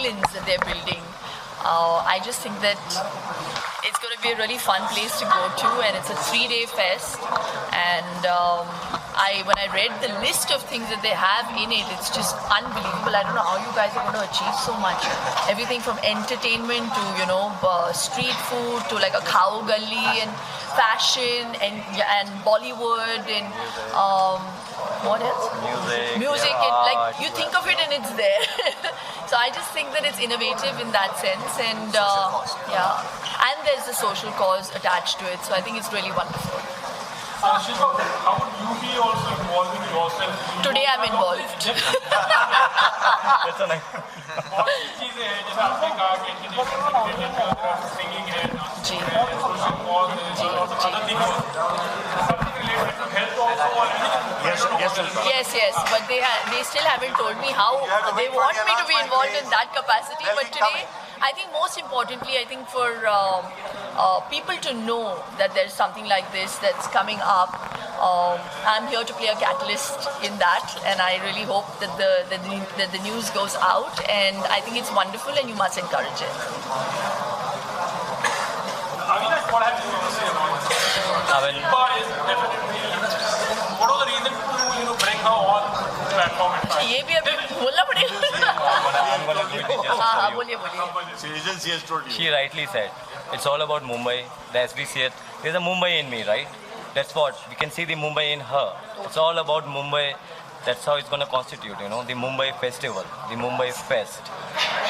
islands that they're building. I just think that it's going to be a really fun place to go to, and it's a 3-day fest. And when I read the list of things that they have in it, it's just unbelievable. I don't know how you guys are going to achieve so much. Everything from entertainment to, street food to like a cow gully and fashion and Bollywood and what else? Music and like you think of it and it's there. So I just think that it's innovative in that sense, and and there's the social cause attached to it. So I think it's really wonderful. Shilpa, how would you be also involving yourself? Today I'm involved. बहुत सी चीजें हैं जैसे आपने कहा कि singing है, social cause है, other things. Something related to health also or anything? Yes. But they still haven't told me how they want me to be involved in that capacity. But today, I think most importantly, for people to know that there's something like this that's coming up, I'm here to play a catalyst in that, and I really hope that the news goes out, and I think it's wonderful, and you must encourage it. What have you to say about it? Shilpa is definitely. What are the reasons to bring her on platform and try? ये भी अभी बोलना पड़ेगा. हाँ बोलिए. Agency has told you. She rightly said, it's all about Mumbai. As we see it, there's a Mumbai in me, right? That's what we can see, the Mumbai in her. It's all about Mumbai. That's how it's going to constitute, the Mumbai festival, the Mumbai fest.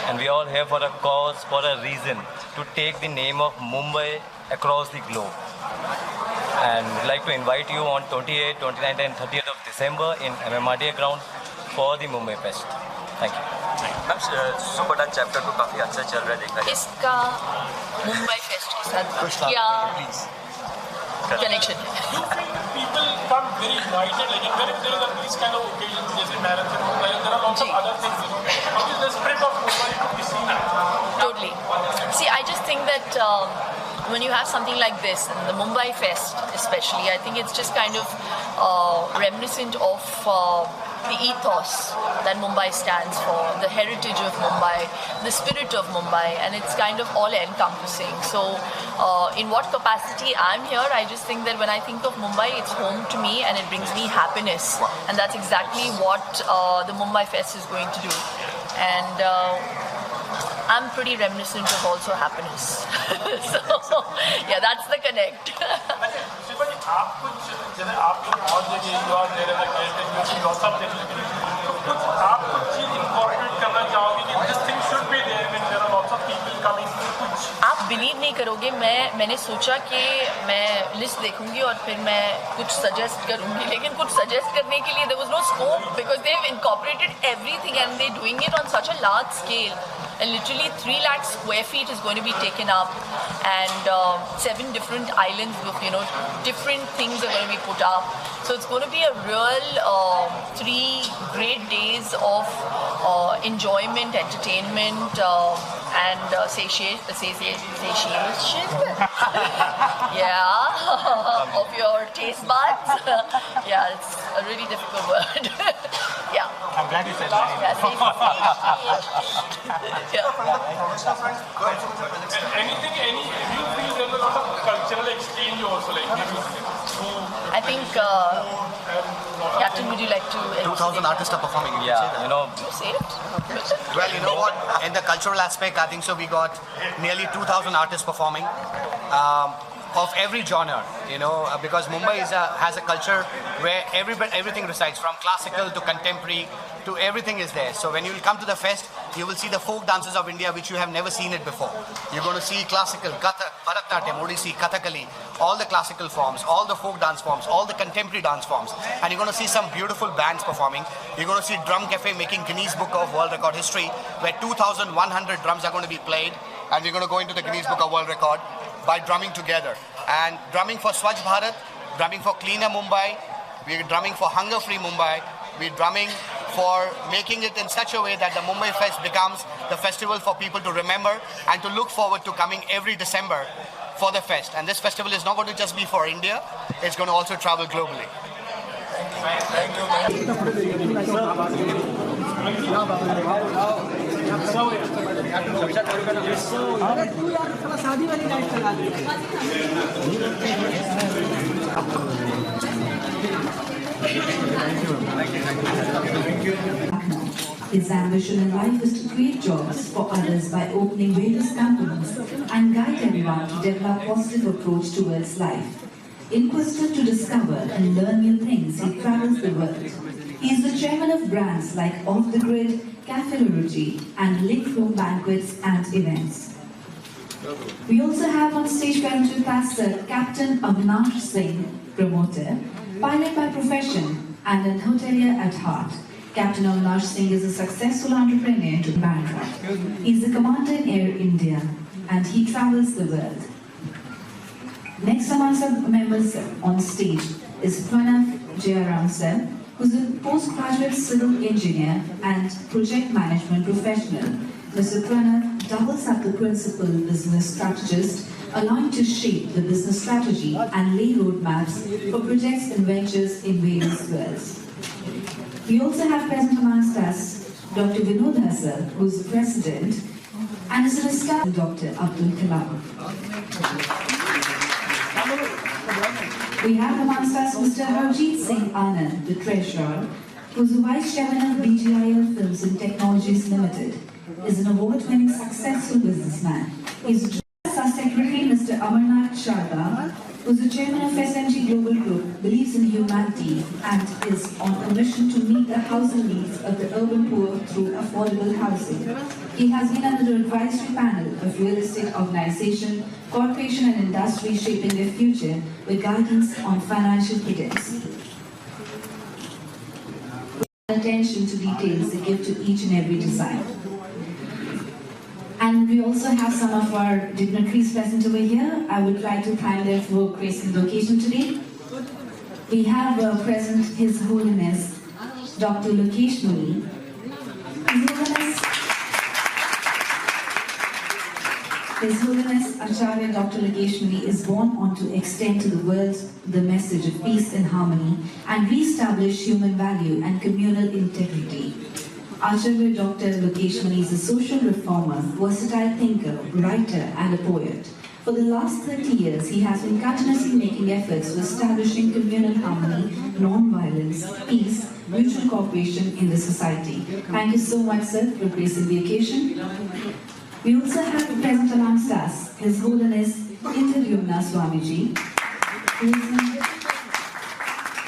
And we all here for a cause, for a reason, to take the name of Mumbai across the globe. And we'd like to invite you on 28th, 29th and 30th of December in MMRDA ground for the Mumbai fest. Thank you. Ma'am सुबह chapter को काफ़ी अच्छा चल रहा है देखा जाए. इसका मुंबई फेस्ट के साथ क्या connection? You feel people come very united, like whenever there are these kind of occasions, जैसे marathon, there are lots of other things. How is the spirit of Mumbai to be seen? Totally. See, I just think that when you have something like this, and the Mumbai Fest especially, I think it's just kind of reminiscent of the ethos that Mumbai stands for, the heritage of Mumbai, the spirit of Mumbai, and it's kind of all-encompassing. So in what capacity I'm here, I just think that when I think of Mumbai, it's home to me and it brings me happiness. And that's exactly what the Mumbai Fest is going to do. And I'm pretty reminiscent of also happiness. So yeah, that's the connect. Shilpa ji, आप कुछ जैसे आप लोग बहुत जगह you are there as a guest and you see lots of things. तो कुछ आप कुछ चीज incorporate करना चाहोगे कि this thing should be there when there are lots of people coming. कुछ आप बिलीव नहीं करोगे, मैंने सोचा कि मैं लिस्ट देखूंगी और फिर मैं कुछ सजेस्ट करूंगी, लेकिन कुछ सजेस्ट करने के लिए there was no scope because they've incorporated everything and they're doing it on such a large scale. And literally 3 lakh square feet is going to be taken up, and 7 different islands with different things are going to be put up. So it's going to be a real 3 great days of enjoyment, entertainment, and satiation. Yeah, of your taste buds. Yeah, it's a really difficult word. Yeah. I'm glad you said that. Anything, do you feel there's a lot of cultural exchange also, like maybe I think, Captain, would you like to... 2,000 artists are performing. Yeah, You say it? Well, you know what? In the cultural aspect, I think so. We got nearly 2,000 artists performing of every genre. Because Mumbai has a culture where everything resides, from classical to contemporary to everything is there. So when you will come to the fest, you will see the folk dances of India, which you have never seen it before. You're going to see classical, Kathak, Bharatanatyam, Odissi, Kathakali, all the classical forms, all the folk dance forms, all the contemporary dance forms. And you're going to see some beautiful bands performing. You're going to see Drum Cafe making Guinness Book of World Record history, where 2,100 drums are going to be played. And we're going to go into the Guinness Book of World Record by drumming together. And drumming for Swachh Bharat, drumming for Cleaner Mumbai, we're drumming for Hunger-Free Mumbai, we're drumming for making it in such a way that the Mumbai Fest becomes the festival for people to remember and to look forward to coming every December for the fest. And this festival is not going to just be for India, it's going to also travel globally. Thank you. His ambition in life is to create jobs for others by opening various companies and guide everyone to develop a positive approach towards life. Inquisitive to discover and learn new things, he travels the world. He is the chairman of brands like Off the Grid, Cafe Luruji, and Link Room Banquets and Events. We also have on stage present with us Captain Avinash Singh, promoter, pilot by profession, and an hotelier at heart. Captain Avinash Singh is a successful entrepreneur to Bangalore. He is the commander in Air India, and he travels the world. Next amongst our members on stage is Pranav Jayaram sir, who is a postgraduate civil engineer and project management professional. Mr. Pranav doubles up the principal business strategist, allowing to shape the business strategy and lay roadmaps for projects and ventures in various worlds. We also have present amongst us Dr. Vinod Hassel, who is the president, and is an established Dr. Abdul Kalam. We have amongst us Mr. Harjeet Singh Anand, the treasurer, who is the vice chairman of BGIL Films and Technologies Limited, is an award-winning successful businessman. He is our secretary, Mr. Amarnath Sharda, who is the chairman of SMG Global Group, believes in humanity and is on a mission to meet the housing needs of the urban poor through affordable housing. He has been under the advisory panel of real estate organization, corporation and industry shaping their future with guidance on financial prudence. Attention to details they give to each and every design. And we also have some of our dignitaries present over here. I would like to thank them for gracing the occasion today. We have present His Holiness Dr. Lokesh Muni. His Holiness Acharya Dr. Lokesh Muni is born on to extend to the world the message of peace and harmony and re-establish human value and communal integrity. Acharya Dr. Lokesh Muni is a social reformer, versatile thinker, writer and a poet. For the last 30 years, he has been continuously making efforts for establishing communal harmony, non-violence, peace, mutual cooperation in the society. Thank you so much, sir, for gracing the occasion. We also have present amongst us His Holiness Indradyumna Swamiji,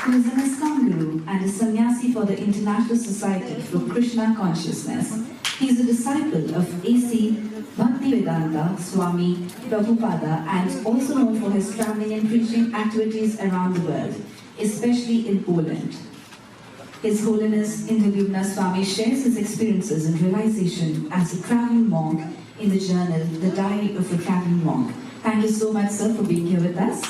who is an Islam Guru and a sannyasi for the International Society for Krishna Consciousness. He is a disciple of A.C. Bhaktivedanta Swami Prabhupada and also known for his traveling and preaching activities around the world, especially in Poland. His Holiness Indradyumna Swami shares his experiences and realization as a traveling monk in the journal, The Diary of a Traveling Monk. Thank you so much, sir, for being here with us.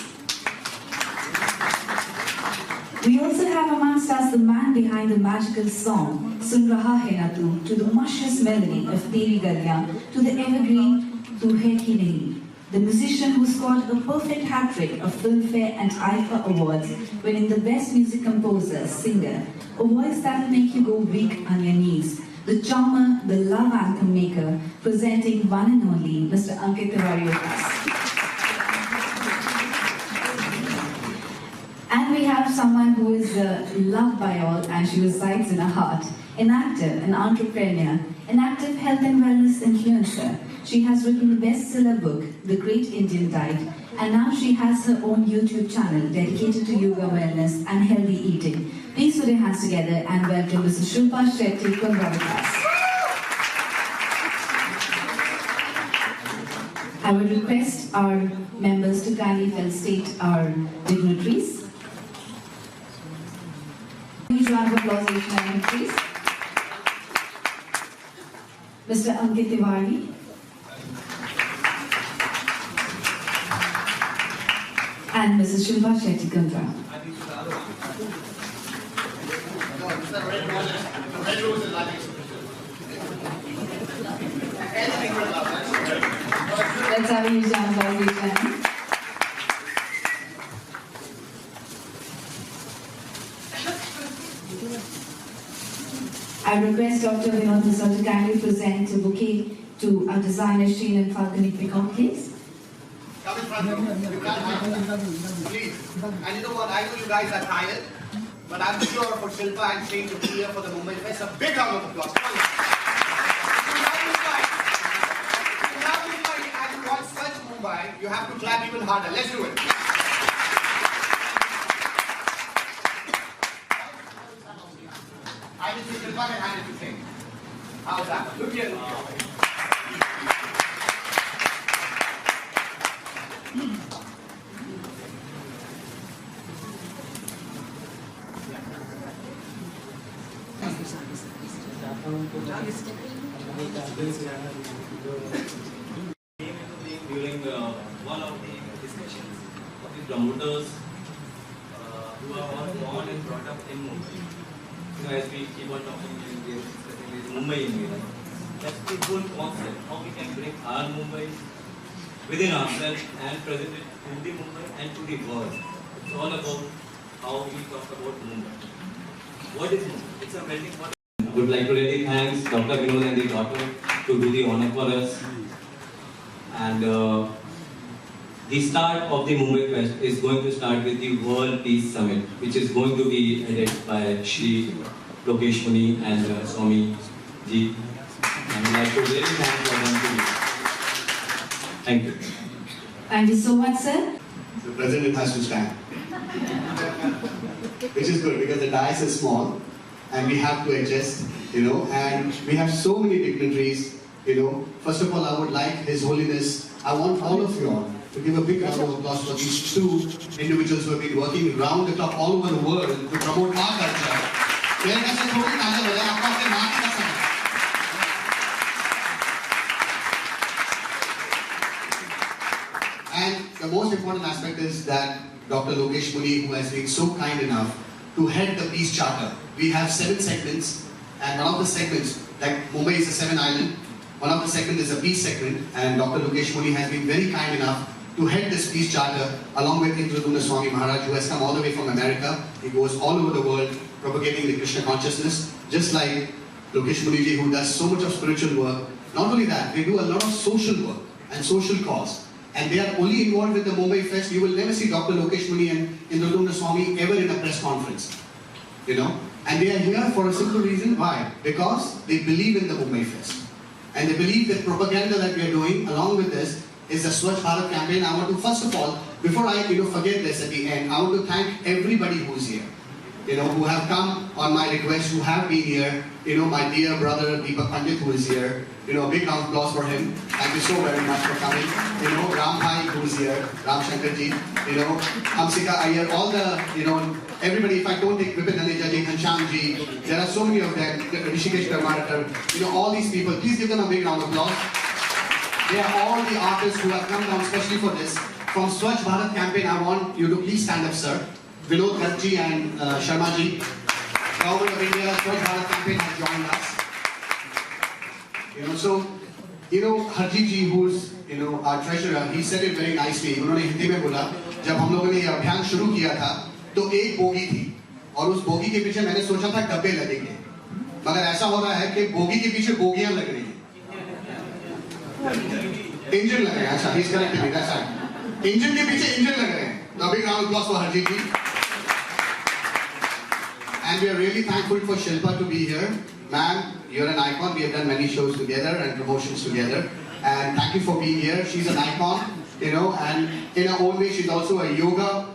We also have amongst us the man behind the magical song, Sun Raha Hai Na Tu, to the luscious melody of Teri Galiyan, to the evergreen Tu Hai Ki Nahi. The musician who scored a perfect hat-trick of Filmfare and IFA awards, winning the Best Music Composer, Singer, a voice that will make you go weak on your knees. The charmer, the love anthem maker, presenting one and only Mr. Ankit Tiwari with us. And we have someone who is loved by all and she resides in our heart. An actor, an entrepreneur, an active health and wellness influencer. She has written the bestseller book, The Great Indian Diet, and now she has her own YouTube channel dedicated to yoga, wellness and healthy eating. Please put your hands together and welcome Mrs. Shilpa Shetty from Ravikas. I would request our members to kindly felicitate our dignitaries. Huge round of applause, each and dignitaries. Mr. Ankit Tiwari. And Mrs. Shilpa Shetty Kandra. Let's have a huge round of applause, each and. I I request Dr. Vinod Misra to kindly present a bouquet to our designer Sheen and Falconi Peacock, please. Come in front of me. You can't hide. Please. And you know what? I know you guys are tired, but I'm sure for Shilpa and Sheen to be here for the Mumbai Fest, a big round of applause. Come on. If you love Mumbai and you want such Mumbai, you have to clap even harder. Let's do it. I just need Shilpa and hand it to Sheen. How's that? Look here, look here. During one of the discussions of the promoters who are all born and brought up in Mumbai. You know, as we keep on talking, we are discussing this Mumbai in Mumbai. That's the whole concept, how we can bring our Mumbai within ourselves and present it to the Mumbai and to the world. It's all about how we talk about Mumbai. What is Mumbai? It's a melting pot. I would like to really thank Dr. Vinod and the daughter to do the honor for us. And the start of the Mumbai Fest is going to start with the World Peace Summit, which is going to be headed by Shri Lokesh Muni and Swami Ji. And I'd like to really thank for them too. Thank you. Thank you so much, sir. The president has to stand. Which is good because the dais is small and we have to adjust, and we have so many dignitaries, First of all, I would like His Holiness, I want all of you all to give a big round of applause for these two individuals who have been working round the clock all over the world to promote our culture. And the most important aspect is that Dr. Lokesh Muni, who has been so kind enough to head the Peace Charter. We have 7 segments, and one of the segments, like Mumbai is a 7-island, one of the segments is a peace segment, and Dr. Lokesh Muni has been very kind enough to head this Peace Charter along with Indradumna Swami Maharaj, who has come all the way from America. He goes all over the world propagating the Krishna consciousness, just like Lokesh Muniji, who does so much of spiritual work. Not only that, they do a lot of social work and social cause. And they are only involved with the Mumbai Fest. You will never see Dr. Lokesh Muni and Indradumna Swami ever in a press conference. And they are here for a simple reason. Why? Because they believe in the Mumbai Fest. And they believe that propaganda that we are doing along with this is the Swachh Bharat campaign. I want to, first of all, before I forget this at the end, I want to thank everybody who's here. Who have come on my request, who have been here. My dear brother Deepak Pandit, who is here. A big round of applause for him. Thank you so very much for coming. Ram Bhai, who is here. Ram Shankar ji. Hamsika Iyer, all the, everybody, if I don't take Vipin Naneja ji, Ghanshyam ji, there are so many of them. Rishikesh Karmaratar, all these people. Please give them a big round of applause. They are all the artists who have come down especially for this. From Swachh Bharat campaign, I want you to please stand up, sir. Vinod Garg and Sharma ji. Government of India, Swachh Bharat campaign has joined us. Harjeet ji, who's our treasurer, he said it very nicely. उन्होंने हिंदी में बोला, जब हम लोगों ने ये अभियान शुरू किया था, तो एक बोगी थी, और उस बोगी के पीछे मैंने सोचा था डब्बे लगेंगे, मगर ऐसा हो रहा है कि बोगी के पीछे बोगियां लग रही हैं, इंजन लग रहे हैं. अच्छा, he's correcting me, that's right. Engine के पीछे इंजन लग रहे हैं. A big round of applause for Harjeet ji. And we are really thankful for Shilpa to be here. Ma'am, you're an icon. We have done many shows together and promotions together. And thank you for being here. She's an icon, and in her own way, she's also a yoga,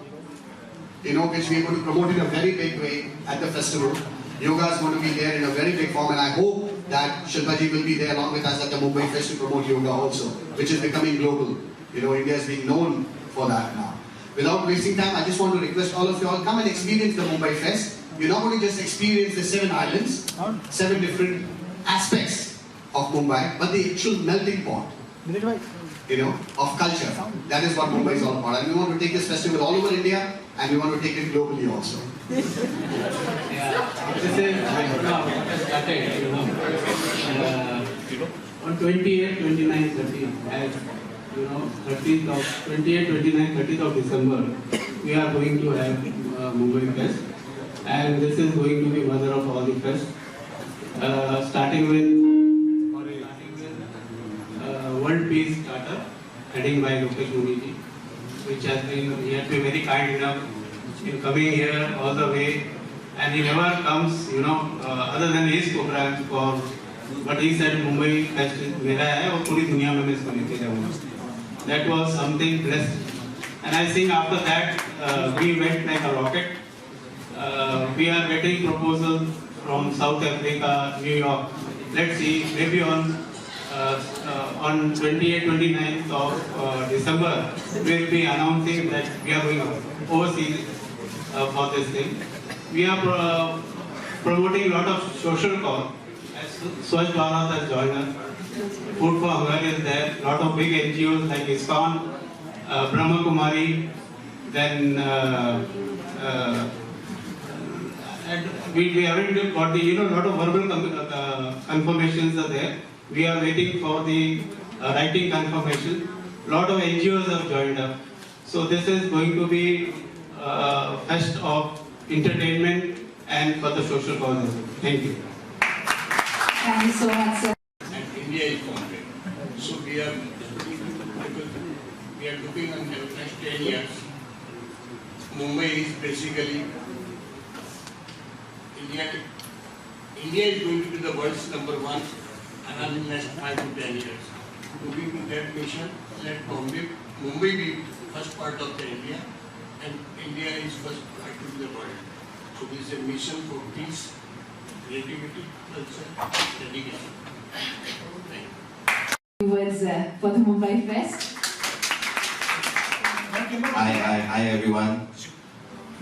which we are going to promote in a very big way at the festival. Yoga is going to be there in a very big form, and I hope that Shilpa ji will be there along with us at the Mumbai Fest to promote yoga also, which is becoming global. India is being known for that now. Without wasting time, I just want to request all of you all, come and experience the Mumbai Fest. You're not going to just experience the 7 islands, 7 different aspects of Mumbai, but the actual melting pot, of culture. That is what Mumbai is all about. And we want to take this festival all over India, and we want to take it globally also. This is started, on 28, 29, 30, as 28, 29, 30th of December, we are going to have Mumbai Fest. And this is going to be mother of all the fest. starting with World Peace Charter, heading by Lokesh Muni, which has been, he has been very kind enough in coming here all the way, and he never comes, other than his programs for, but he said Mumbai Fest मेरा है और पूरी दुनिया में मैं इसको लेके जाऊँगा. That was something blessed, and I think after that we went like a rocket. We are getting proposals from South Africa, New York. Let's see, maybe on 28th, 29th of December, we will be announcing that we are going overseas for this thing. We are promoting a lot of social cause. Swachh Bharat has joined us. Food for Hunger is there. A lot of big NGOs like ISKCON, Brahma Kumari, then and we haven't got the, lot of verbal confirmations are there. We are waiting for the writing confirmation. A lot of NGOs have joined up. So this is going to be a fest of entertainment and for the social causes. Thank you. Thank you so much, sir. And India is complete. So we are looking at the next 10 years. Mumbai is basically India is going to be the world's #1 and in the next 5 to 10 years. Looking to that mission, let Mumbai be first part of the India, and India is first part of the world. So this is a mission for peace, creativity, culture, dedication. Thank you. Words for the Mumbai Fest. Hi everyone.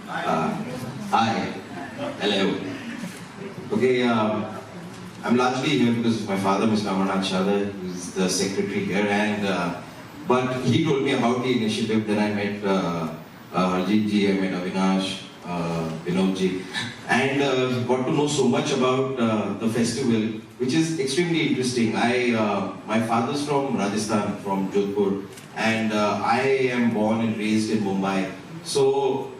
Hi. Hello. Okay, I'm largely here because of my father, Mr. Sharda, who's the secretary here, and but he told me about the initiative. Then I met Harjeet ji, I met Avinash, Vinod ji, and got to know so much about the festival, which is extremely interesting. My father's from Rajasthan, from Jodhpur, and I am born and raised in Mumbai. So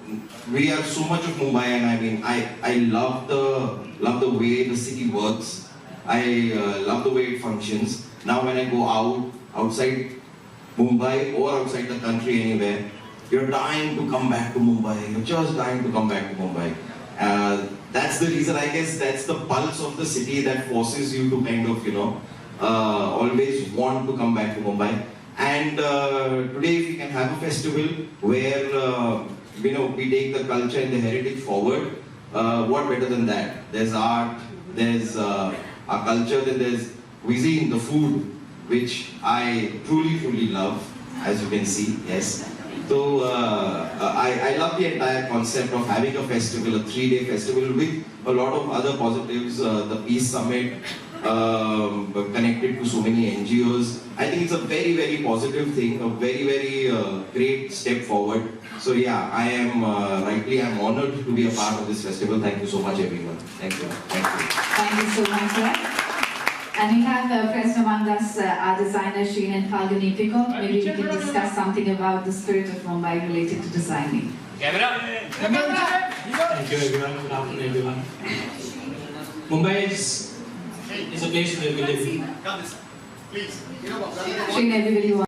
we are so much of Mumbai, and I mean, I love the way the city works. I love the way it functions. Now when I go outside Mumbai or outside the country anywhere, you're dying to come back to Mumbai. You're just dying to come back to Mumbai. That's the reason, I guess, that's the pulse of the city that forces you to kind of, always want to come back to Mumbai. And today, if we can have a festival where, we take the culture and the heritage forward, what better than that? There's art, there's our culture, then there's cuisine, the food, which I truly love, as you can see, yes. So I love the entire concept of having a festival, a 3-day festival with a lot of other positives, the Peace Summit, connected to so many NGOs. I think it's a very positive thing, a very great step forward. So yeah, I'm honored to be a part of this festival. Thank you so much, everyone. Thank you. Thank you so much, sir. And we have present among us our designer Sheen and Falguni Pico. Maybe we can discuss something about the spirit of Mumbai related to designing. Camera! Thank you everyone. Good afternoon everyone. Mumbai is a place where we live. Please. Sheen, everybody wants.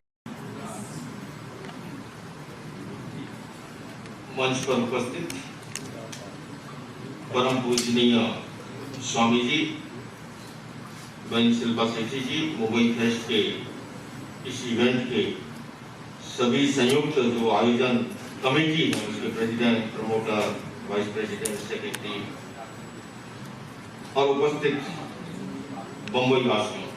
मंच पर उपस्थित परम पूजनीय स्वामी जी, बहन शिल्पा शेट्टी जी, Mumbai fest के इस event के सभी संयुक्त जो आयोजन कमेटी है, उसके president, promoter, vice president, secretary और उपस्थित बम्बई वासियों।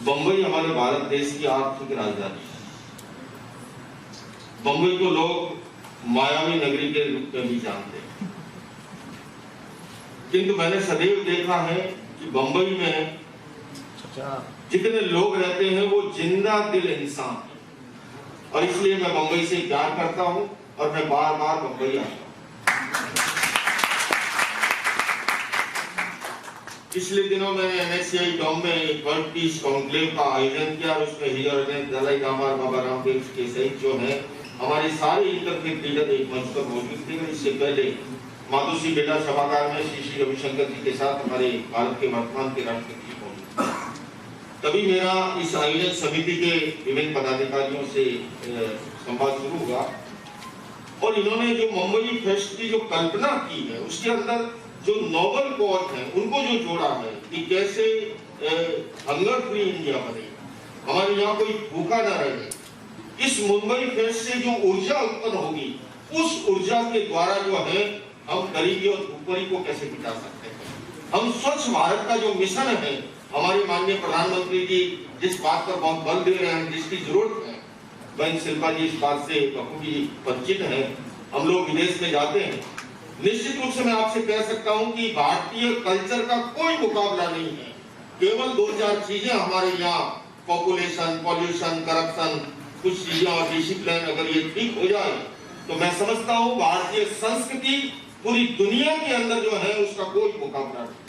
बम्बई हमारे भारत देश की आर्थिक राजधानी है। बम्बई को लोग मायावी नगरी के रूप में भी जानते हैं, किंतु मैंने सदैव देखा है कि बम्बई में जितने लोग रहते हैं वो जिंदा दिल इंसान, और इसलिए मैं बम्बई से प्यार करता हूं और मैं बार बम्बई आता हूं। पिछले दिनों मैंने NSCI डॉम में वर्ल्ड पीस कॉन्क्लेव का आयोजन किया, और उसमें हियर दलाई लामा, बाबा रामदेव के सहित जो है हमारे सारे इंटरफेथ लीडर एक मंच पर मौजूद थे। इससे पहले मातुश्री बेटा सभागार में श्री श्री रविशंकर जी के साथ हमारे भारत के वर्तमान के राष्ट्रपति पहुंचे। तभी मेरा इस आयोजन समिति के विभिन्न पदाधिकारियों से संवाद शुरू हुआ और इन्होंने जो मुंबई फेस्ट की जो कल्पना की है उसके अंदर जो नोबल कॉज है उनको जो जोड़ा है कि कैसे हंगर फ्री इंडिया बने, हमारे यहाँ कोई भूखा न रहे। इस मुंबई फेस्ट से जो ऊर्जा उत्पन्न होगी उस ऊर्जा के द्वारा जो है हम गरीबी और भूखमरी को कैसे मिटा सकते हैं। हम स्वच्छ भारत का जो मिशन है, हमारे माननीय प्रधानमंत्री जी जिस बात पर बहुत बल दे रहे हैं, जिसकी जरूरत है, बहन शिल्पा जी इस बात से बखूबी परिचित है। हम लोग विदेश में जाते हैं, निश्चित रूप से मैं आपसे कह सकता हूं कि भारतीय कल्चर का कोई मुकाबला नहीं है। केवल 2-4 चीजें हमारे यहाँ, पॉपुलेशन, पॉल्यूशन, करप्शन, कुछ चीजें और डिसिप्लिन, अगर ये ठीक हो जाए तो मैं समझता हूँ भारतीय संस्कृति पूरी दुनिया के अंदर जो है उसका कोई मुकाबला नहीं।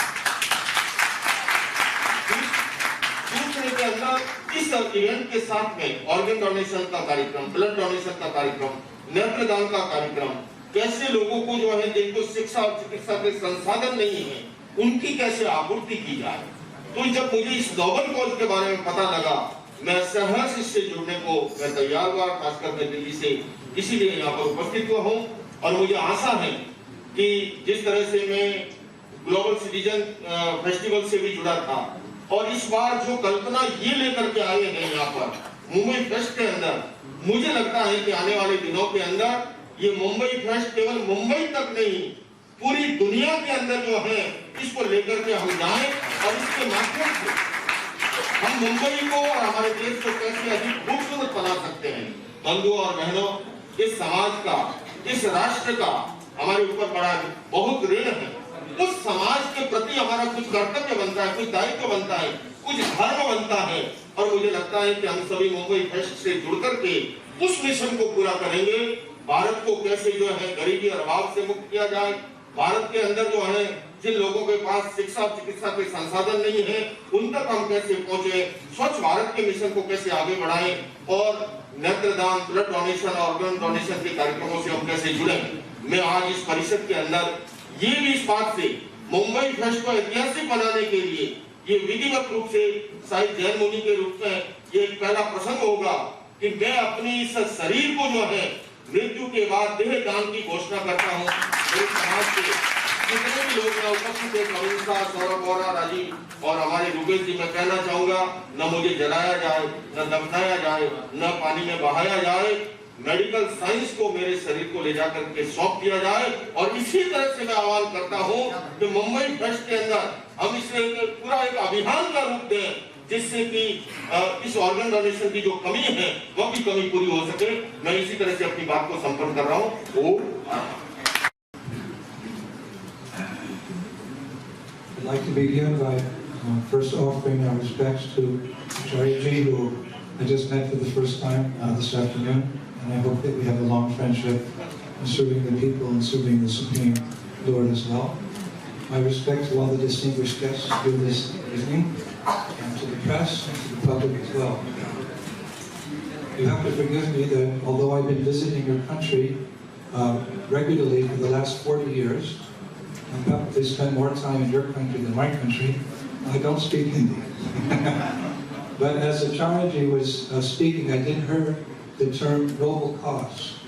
दूसरे के अंदर इस इवेंट के साथ में ऑर्गन डोनेशन का कार्यक्रम, ब्लड डोनेशन का कार्यक्रम, नेत्रदान का कार्यक्रम, कैसे लोगों को जो है जिनको शिक्षा और चिकित्सा के संसाधन नहीं है उनकी कैसे आपूर्ति की जाए। तो जब मुझे इस नोबल कॉज के बारे में पता लगा, मैं सहर्ष इससे जुड़ने को मैं तैयार हुआ, खासकर मैं दिल्ली से इसीलिए यहाँ पर उपस्थित हुआ हूँ। और मुझे आशा है कि जिस तरह से मैं ग्लोबल सिटीजन फेस्टिवल से भी जुड़ा था और इस बार जो कल्पना ये लेकर के आए हैं यहाँ पर मुंबई फेस्ट के अंदर, मुझे लगता है कि आने वाले दिनों के अंदर ये मुंबई फेस्ट केवल मुंबई तक नहीं पूरी दुनिया के अंदर जो है इसको लेकर के हम जाएं और इसके माध्यम से हम मुंबई को और हमारे देश को कैसे अधिक खूबसूरत बना सकते हैं। बंधुओं और बहनों, इस समाज का, इस राष्ट्र का हमारे ऊपर बड़ा बहुत ऋण है। उस समाज के प्रति हमारा कुछ कर्तव्य बनता है, कुछ दायित्व बनता है, कुछ धर्म बनता है और मुझे लगता है कि हम सभी मुंबई फेस्ट से जुड़ करके उस मिशन को पूरा करेंगे। भारत को कैसे जो है गरीबी और अभाव से मुक्त किया जाए, भारत के अंदर जो है जिन लोगों के पास शिक्षा और चिकित्सा के संसाधन नहीं है उन तक हम कैसे पहुंचे, स्वच्छ भारत के मिशन को कैसे आगे बढ़ाएं और नेत्रदान, ब्लड डोनेशन और ऑर्गन डोनेशन के कार्यक्रमों से हम कैसे जुड़े। मैं आज इस परिषद के अंदर ये भी इस बात से मुंबई फेस्ट को ऐतिहासिक बनाने के लिए ये विधिवत रूप से शायद जैन मुनि के रूप में ये एक पहला प्रसंग होगा कि मैं अपनी इस शरीर को जो है मृत्यु के बाद देह दान की घोषणा करता हूँ। मेरे समाज के जितने भी लोग यहाँ उपस्थित है, कविता, सौरभ और राजीव और हमारे रुपेश जी, मैं कहना चाहूंगा न मुझे जलाया जाए, न दफनाया जाए, न पानी में बहाया जाए, मेडिकल साइंस को मेरे शरीर को ले जाकर के सौंप दिया जाए। और इसी तरह से मैं आह्वान करता हूँ कि मुंबई फेस्ट के अंदर हम इसे पूरा एक अभियान का रूप दें जिससे कि इस ऑर्गन डोनेशन की जो कमी है वह भी कमी पूरी हो सके। मैं इसी तरह से अपनी बात को संपन्न कर रहा हूँ। I'd like to begin by first offering our respects to Tiwari, who I just met for the first time this afternoon, and I hope that we have a long friendship in serving the people and serving the Supreme Lord as well. My respect to all the distinguished guests here this evening, and to the press and to the public as well. You have to forgive me that although I've been visiting your country regularly for the last 40 years, I probably spend more time in your country than my country, I don't speak Hindi. But as Acharya was speaking, I did hear the term noble cause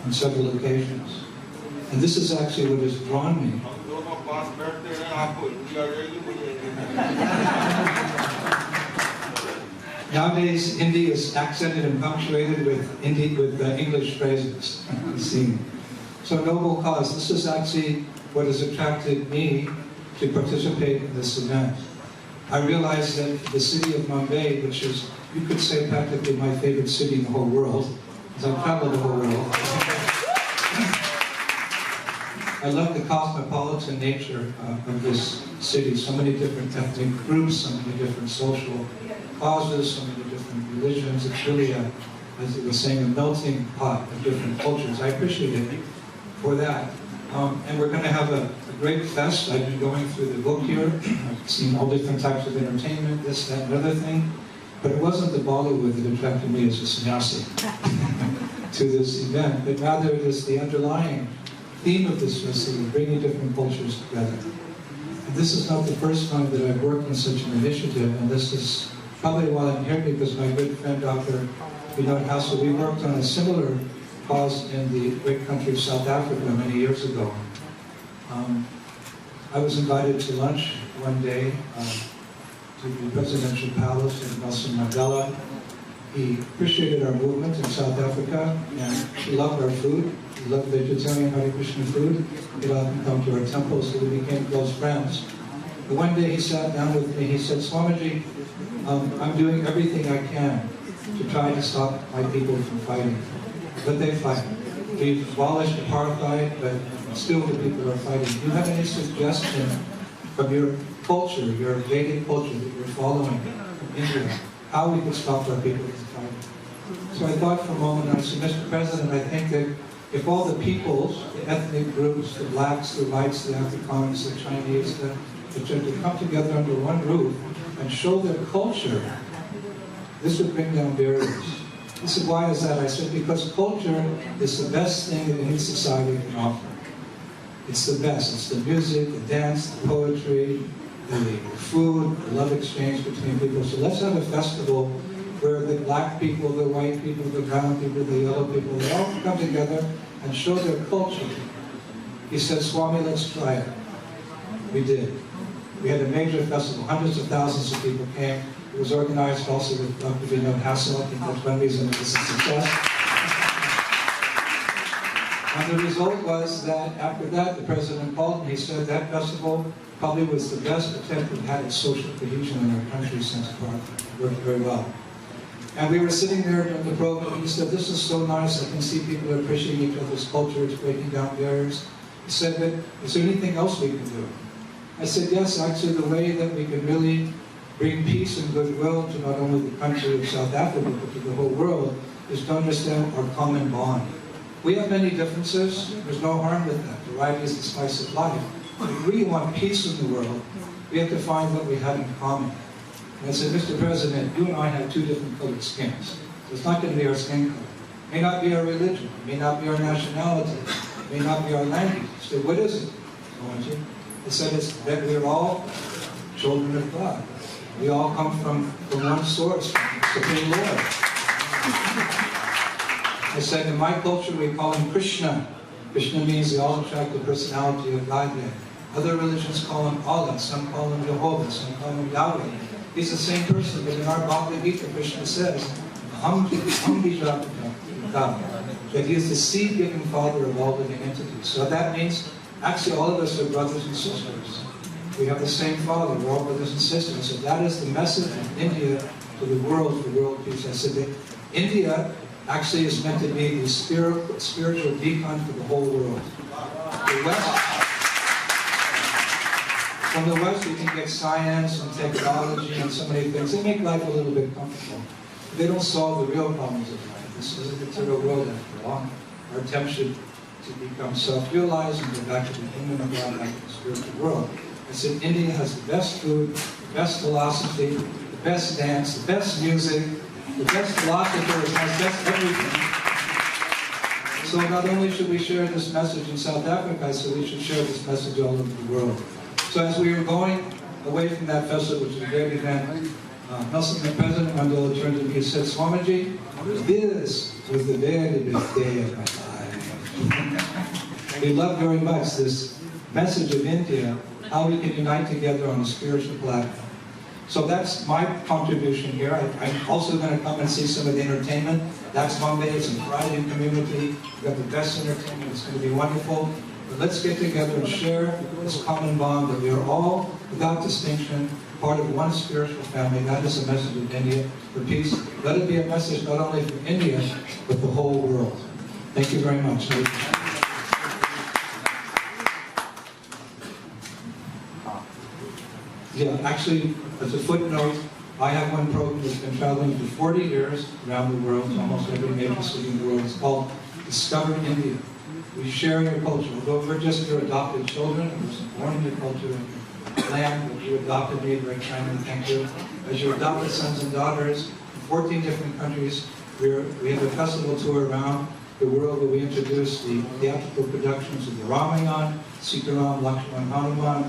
on several occasions. And this is actually what has drawn me. Nowadays, Hindi is accented and punctuated with English phrases. So noble cause, this is actually what has attracted me to participate in this event. I realize that the city of Mumbai, which is, you could say, practically my favorite city in the whole world, because I've traveled the whole world. I love the cosmopolitan nature of this city. So many different ethnic groups, so many different social causes, so many different religions. It's really, as I was saying, a melting pot of different cultures. I appreciate it for that. And we're going to have a great fest. I've been going through the book here. I've seen all different types of entertainment, this, that, and other thing. But it wasn't the Bollywood that attracted me as a sannyasi to this event, but rather it is the underlying theme of this festival, bringing different cultures together. And this is not the first time that I've worked on such an initiative, and this is probably why I'm here, because my good friend Dr. Vinod Hassel, we worked on a similar cause in the great country of South Africa many years ago. I was invited to lunch one day to the presidential palace in Nelson Mandela. He appreciated our movement in South Africa, and he loved our food. He loved vegetarian Hare Krishna food. He'd often come to our temple, so we became close friends. But one day he sat down with me, he said, Swamiji, I'm doing everything I can to try to stop my people from fighting. But they fight. We've abolished apartheid, but still the people are fighting. Do you have any suggestion from your culture, your Vedic culture that you're following from India, how we could stop our people from fighting? So I thought for a moment, and I said, Mr. President, I think that if all the peoples, the ethnic groups, the blacks, the whites, the Afrikaners, the Chinese, the to come together under one roof and show their culture, this would bring down barriers. He said, why is that? I said, because culture is the best thing that any society can offer. It's the best. It's the music, the dance, the poetry, the food, the love exchange between people. So let's have a festival where the black people, the white people, the brown people, the yellow people, they all come together and show their culture. He said, Swami, let's try it. We did. We had a major festival. Hundreds of thousands of people came. It was organized also with Dr. Vinod Hassel. I think that's one reason it was a success. And the result was that after that, the president called and he said that festival probably was the best attempt we've had at social cohesion in our country since apartheid. It worked very well. And we were sitting there during the program and he said, this is so nice. I can see people are appreciating each other's culture. It's breaking down barriers. He said, but is there anything else we can do? I said, yes, actually the way that we can really bring peace and goodwill to not only the country of South Africa, but to the whole world, is to understand our common bond. We have many differences. There's no harm with that. Variety is the spice of life. If we really want peace in the world, we have to find what we have in common. And I said, Mr. President, you and I have two different colored skins. So it's not going to be our skin color. It may not be our religion. It may not be our nationality. It may not be our language. I said, what is it? I said, it's that we're all children of God. We all come from one source, from the Supreme Lord. I said, in my culture, we call him Krishna. Krishna means the all-attractive personality of Godhead. Other religions call him Allah. Some call him Jehovah. Some call him Yahweh. He's the same person, but in our Bhagavad Gita, Krishna says, that he is the seed-giving father of all living entities. So that means, actually, all of us are brothers and sisters. We have the same father. We're all brothers and sisters. So that is the message of India to the world for world peace. I said that India actually is meant to be the spiritual beacon for the whole world. The West, from the West, we can get science and technology and so many things. They make life a little bit comfortable. But they don't solve the real problems of life. This is a material world after all. Our attempt should to become self-realized and go back to the kingdom of God, back to the spiritual world. I said India has the best food, the best philosophy, the best dance, the best music, the best philosophers, has best everything. So not only should we share this message in South Africa, I said we should share this message all over the world. So as we were going away from that festival, which was a great event, the President Mandela turned to me and said, Swamiji, this was the very best day of my life. And we love very much this message of India, how we can unite together on a spiritual platform. So that's my contribution here. I'm also going to come and see some of the entertainment. That's Mumbai. It's a thriving community. We've got the best entertainment. It's going to be wonderful. But let's get together and share this common bond that we are all, without distinction, part of one spiritual family. That is the message of India for peace. Let it be a message not only for India, but the whole world. Thank you very much. Yeah, actually, as a footnote, I have one program that's been traveling for 40 years around the world, to almost every major city in the world. It's called Discover India. We share your culture. Although we're just your adopted children, I was born in your culture and your land, but you adopted me very kindly, thank you. As your adopted sons and daughters in 14 different countries, we have a festival tour around the world where we introduced the theatrical productions of the Ramayana, Sitaram, Lakshman, Hanuman,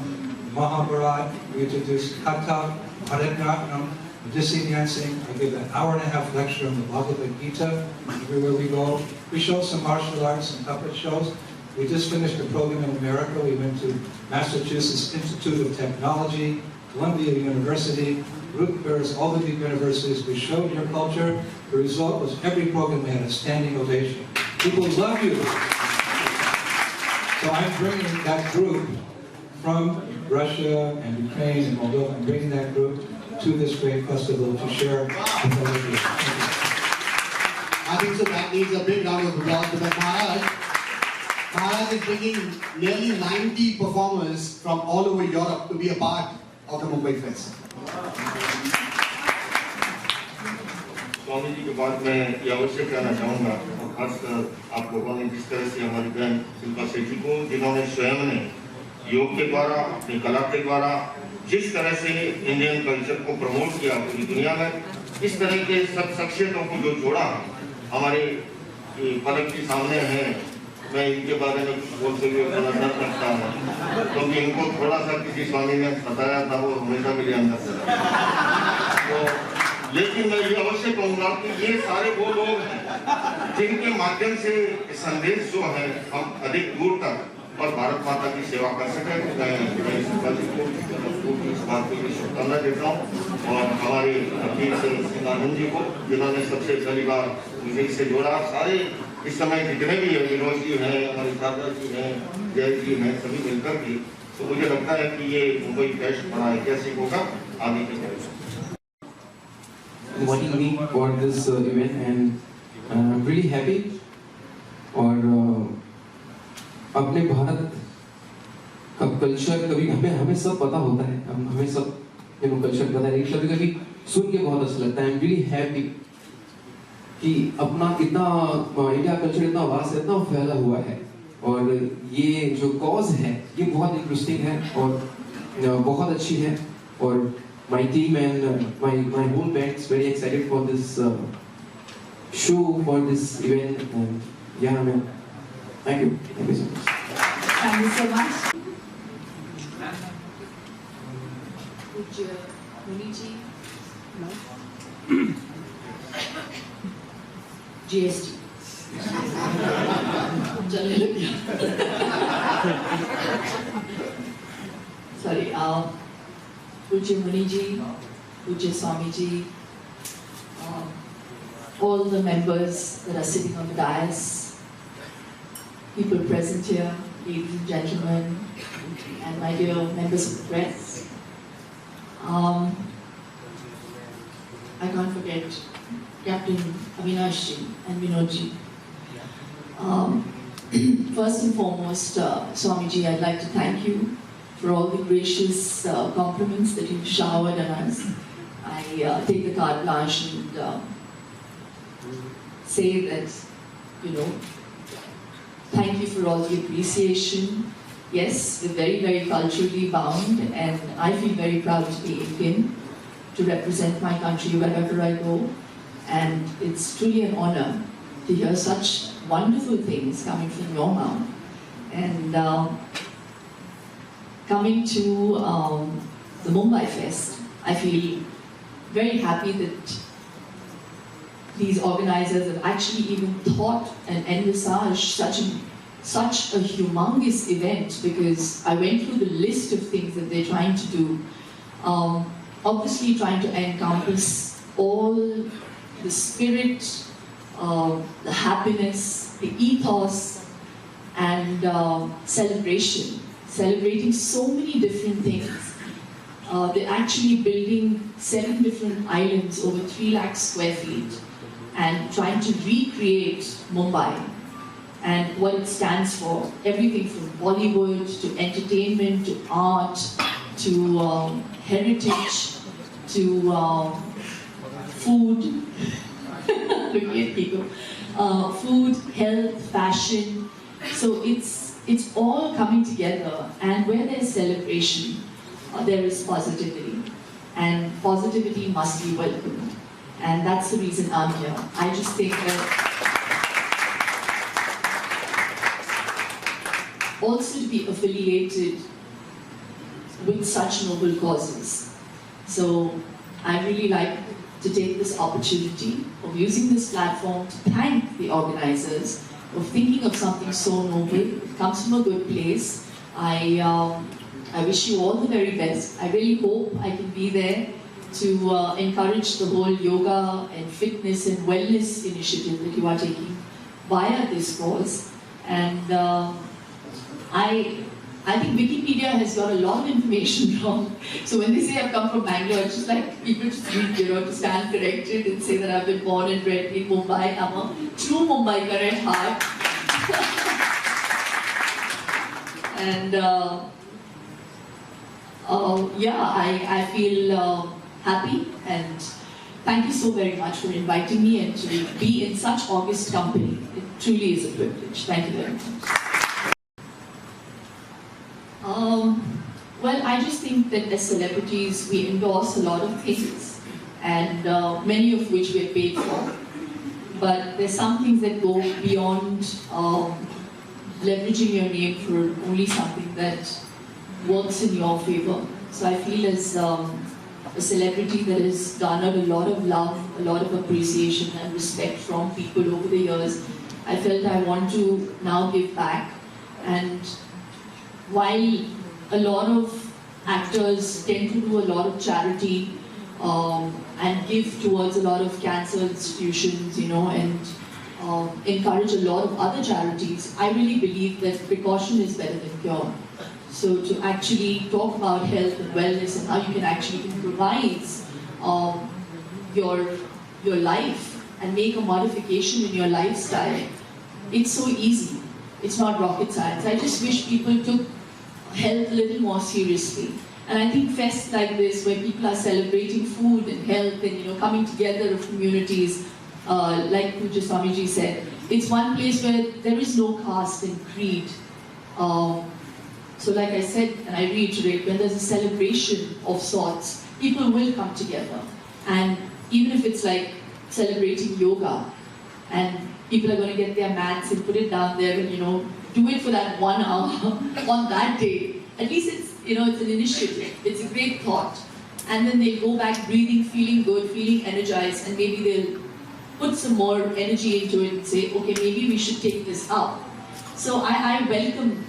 Mahabharat. We introduced Kathak, Bharatanatyam, Odissi dancing. I give an hour-and-a-half lecture on the Bhagavad Gita everywhere we go. We show some martial arts and puppet shows. We just finished a program in America. We went to Massachusetts Institute of Technology, Columbia University, Rutgers, all the big universities. We showed your culture. The result was every program we had a standing ovation. People love you. So I'm bringing that group from Russia and Ukraine and Moldova. I'm bringing that group to this great festival to share with all of you. I think so that needs a big round of applause because Maharaj is bringing nearly 90 performers from all over Europe to be a part of the Mumbai Fest. Swami ji के बाद मैं ये अवश्य कहना चाहूँगा और खासकर आप लोगों ने जिस तरह से हमारी बहन शिल्पा शेट्टी को जिन्होंने स्वयं ने योग के द्वारा अपनी कला के द्वारा जिस तरह से इंडियन कल्चर को प्रमोट किया पूरी दुनिया में इस तरह के सब शख्सियतों को जो जोड़ा हमारे पलक के सामने है मैं इनके बारे में बोलते हुए बड़ा डर लगता हूँ क्योंकि इनको थोड़ा सा किसी स्वामी ने बताया था वो हमेशा मेरे अंदर से तो लेकिन मैं ये अवश्य कहूँगा कि ये सारे वो लोग हैं जिनके माध्यम से संदेश जो है हम अधिक दूर तक और भारत माता की सेवा कर सके मैं इस बात को शुभकामना देता हूँ और हमारे वकील से आनंद जी को जिन्होंने सबसे पहली बार मुझे इससे जोड़ा सारे इस समय जितने भी है विनोद जी हैं हमारे शारदा जी हैं जय जी हैं सभी मिलकर के तो मुझे लगता है कि ये मुंबई फेस्ट बड़ा ऐतिहासिक होगा आगे के inviting me for this event and I'm really happy और अपने भारत का कल्चर कभी हमें सब पता होता है हमें सब कल्चर पता है लेकिन कभी कभी सुन के बहुत अच्छा लगता है I'm really happy कि अपना इतना इंडिया कल्चर इतना वास्ट है इतना फैला हुआ है और ये जो कॉज है ये बहुत इंटरेस्टिंग है और बहुत अच्छी है और my team and my whole band is very excited for this show, for this event, and yeah, man. Thank you so much. Thank you so much. GST. Sorry. Pujya Muniji, Pujya Swamiji, all the members that are sitting on the dais, people present here, ladies and gentlemen, and my dear members of the press. I can't forget Captain Avinash and Vinodji. First and foremost, Swamiji, I'd like to thank you for all the gracious compliments that you've showered on us. I take the carte blanche and say that, thank you for all the appreciation. Yes, we're very, very culturally bound and I feel very proud to be Indian, to represent my country wherever I go. And it's truly an honor to hear such wonderful things coming from your mouth. And coming to the Mumbai Fest, I feel very happy that these organizers have actually even thought and envisaged such a humongous event, because I went through the list of things that they're trying to do. Obviously trying to encompass all the spirit, the happiness, the ethos, and celebration. Celebrating so many different things. They're actually building 7 different islands over 3 lakh square feet and trying to recreate Mumbai and what it stands for. Everything from Bollywood to entertainment to art to heritage to food. Look at Kiku. Food, health, fashion. So it's all coming together, and where there's celebration, there is positivity, and positivity must be welcomed, and that's the reason I'm here. I just think that also to be affiliated with such noble causes. So I really like to take this opportunity of using this platform to thank the organizers of thinking of something so noble. It comes from a good place. I wish you all the very best. I really hope I can be there to encourage the whole yoga and fitness and wellness initiative that you are taking via this cause. And I think Wikipedia has got a lot of information wrong. So when they say I've come from Bangalore, it's just like people just need, to stand corrected and say that I've been born and bred in Mumbai. I'm a true Mumbaiker at heart. And I feel happy, and thank you so very much for inviting me and to be in such august company. It truly is a privilege. Thank you very much. Well, I just think that as celebrities, we endorse a lot of things, and many of which we're paid for. But there's some things that go beyond leveraging your name for only something that works in your favor. So I feel as a celebrity that has garnered a lot of love, a lot of appreciation and respect from people over the years, I felt I want to now give back. And while a lot of actors tend to do a lot of charity and give towards a lot of cancer institutions, and encourage a lot of other charities, I really believe that precaution is better than cure. So to actually talk about health and wellness and how you can actually improvise your life and make a modification in your lifestyle, it's so easy. It's not rocket science. I just wish people took health a little more seriously. And I think fests like this, where people are celebrating food and health and coming together of communities, like Puja Swamiji said, it's one place where there is no caste and creed. So like I said, and I reiterate, when there's a celebration of sorts, people will come together. And even if it's like celebrating yoga, and people are going to get their mats and put it down there and, do it for that 1 hour on that day. At least it's, it's an initiative. It's a great thought. And then they'll go back breathing, feeling good, feeling energized, and maybe they'll put some more energy into it and say, okay, maybe we should take this up. So I welcome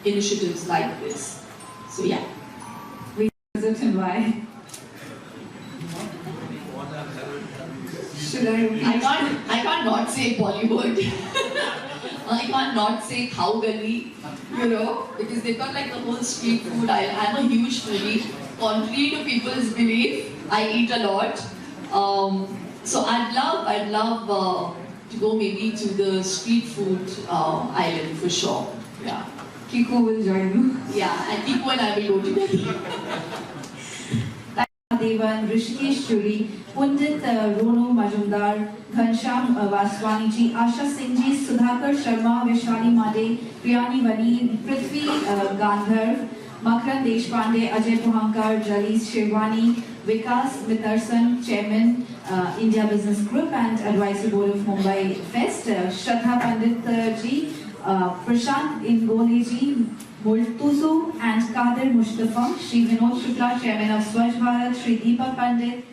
initiatives like this. So yeah. Visit and why? Should I can't not say Bollywood. I can't not say Khao Gali, because they've got like the whole street food. I'm a huge foodie. Contrary to people's belief, I eat a lot. So I'd love to go maybe to the street food island for sure. Yeah. Kiku will join you. Yeah, and Kiku and I will go together. Devan, Rishikesh Churi, Pundit Rono Majumdar, Ghansham Vaswani ji, Asha Singh ji, Sudhakar Sharma, Vishali Made, Priyani Vani, Prithvi Gandhar, Makran Deshpande, Ajay Puhankar, Jalis Shirwani, Vikas Mitterson, Chairman, India Business Group and Advisory Board of Mumbai Fest, Shraddha Pandit ji, Prashant Ingole ji, Multuzu and Kadir Mustafa, Shri Vinod Shukla, Chairman of Swachh Bharat, Shri Deepak Pandit,